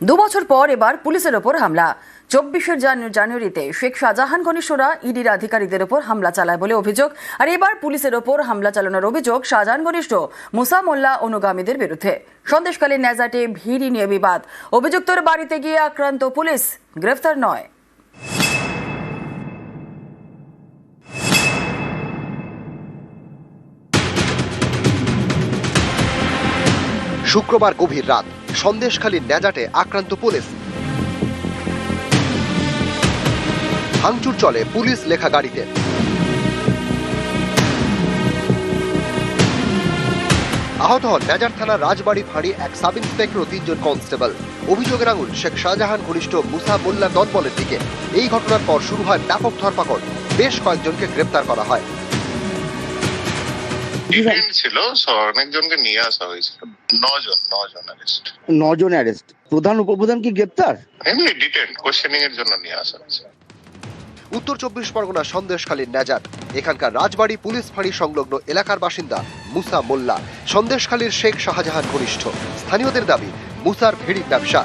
দু বছর পর এবার পুলিশের ওপর হামলা। 24শে জানুয়ারিতে শেখ শাহজাহান ঘনিষ্ঠরা ইডির আধিকারিকদের ওপর হামলা চালায় বলে অভিযোগ। আর এবার পুলিশের ওপর হামলা চালানোর অভিযোগ শাহজাহান ঘনিষ্ঠ মুসা মোল্লা অনুগামীদের বিরুদ্ধে। সন্দেশখালীর নেজাটে ভিড়ি নিয়ে বিবাদ। অভিযুক্তর বাড়িতে গিয়ে আক্রান্ত পুলিশ, গ্রেফতার নয়। শুক্রবার গভীর রাত, সন্দেশখালীর নেজাটে আক্রান্ত পুলিশ। ভাঙচুর চলে পুলিশ লেখা গাড়িতে। আহত হন নেজাট থানার রাজবাড়ি ফাঁড়ি এক সাব ইন্সপেক্টর ও 3 জন কনস্টেবল। অভিযোগের আঙুল শেখ শাহজাহান ঘনিষ্ঠ মুসা মোল্লা দলবলের দিকে। এই ঘটনার পর শুরু হয় ব্যাপক ধরপাকড়। বেশ কয়েকজনকে গ্রেপ্তার করা হয়। ছিল অনেকজনকে নিয়ে আসা হয়েছিল। 9 জন অ্যারেস্ট। প্রধান উপপ্রধান কি গ্রেপ্তার? এমনি ডিটেইন কোশ্চেনিং এর জন্য নিয়ে আসা হয়েছে। উত্তর 24 পরগনা সন্দেশখালীর নেজাট। এখানকার রাজবাড়ি পুলিশ ফাঁড়ি সংলগ্ন এলাকার বাসিন্দা মুসা মোল্লা সন্দেশখালীর শেখ শাহজাহান ঘনিষ্ঠ। স্থানীয়দের দাবি মুসার ভেড়ি ব্যবসা।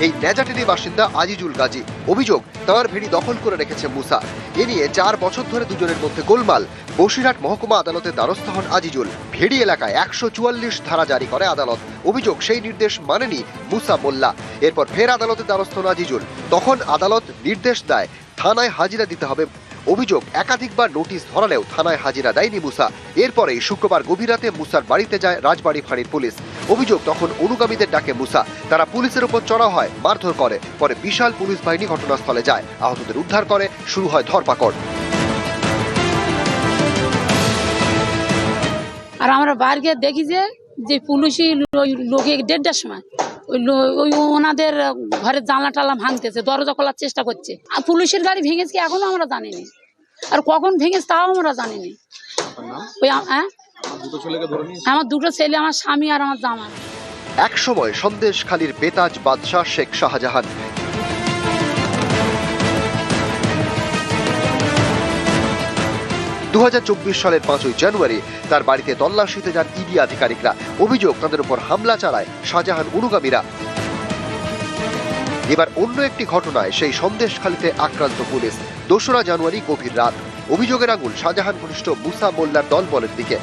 এই নেজাটেরই বাসিন্দা আজিজুল গাজী। অভিযোগ তার ভেড়ি দখল করে রেখেছে মুসা। এ নিয়ে 4 বছর ধরে দুজনের মধ্যে গোলমাল। বসিরহাট মহকুমা আদালতে দ্বারস্থ হন আজিজুল। ভেড়ি এলাকায় 144 ধারা জারি করে আদালত। অভিযোগ সেই নির্দেশ মানেনি মুসা মোল্লা। এরপর ফের আদালতে দ্বারস্থ হন আজিজুল। তখন আদালত নির্দেশ দেয় থানায় হাজিরা দিতে হবে। অভিযোগ একাধিকবার নোটিশ ধরালেও থানায় হাজিরা দেয়নি মুসা। এরপরেই শুক্রবার গভীর রাতে মুসার বাড়িতে যায় রাজবাড়ি ফাঁড়ির পুলিশ। অভিযোগ তখন অনুগামীদের ডাকে মুসা। তারা পুলিশের উপর চড়াও হয়, মারধর করে। পরে বিশাল পুলিশ বাহিনী ঘটনাস্থলে যায়, আহতদের উদ্ধার করে। শুরু হয় ধরপাকড়। আর আমরা বাইরে গিয়ে দেখি যে পুলিশি লোকে 1:30টার সময় ওই ওনাদের ঘরের জানলা টালা ভাঙতেছে, দরজা খোলার চেষ্টা করছে। আর পুলিশের গাড়ি ভেঙেছে কি এখনো আমরা জানিনি, আর কখন ভেঙেছে তাও আমরা জানিনি। ওই আমার 2টো ছেলে, আমার স্বামী আর আমার জামাই। এক সময় সন্দেশখালীর বেতাজ বাদশাহ শেখ শাহজাহান। 2024 সালের 5ই জানুয়ারি তার বাড়িতে তল্লাশিতে যান ইডি আধিকারিকরা। অভিযোগ তাদের উপর হামলা চালায় শাহজাহান অনুগামীরা। এবার অন্য একটি ঘটনায় সেই সন্দেশখালীতে আক্রান্ত পুলিশ। 2রা জানুয়ারি গভীর রাত। অভিযোগের আঙুল শাহজাহান ঘনিষ্ঠ মুসা মোল্লার দলবলের দিকে।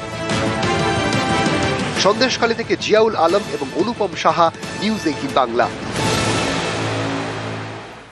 সন্দেশখালী থেকে জিয়াউল আলম এবং অনুপম সাহা, নিউজ 18 বাংলা।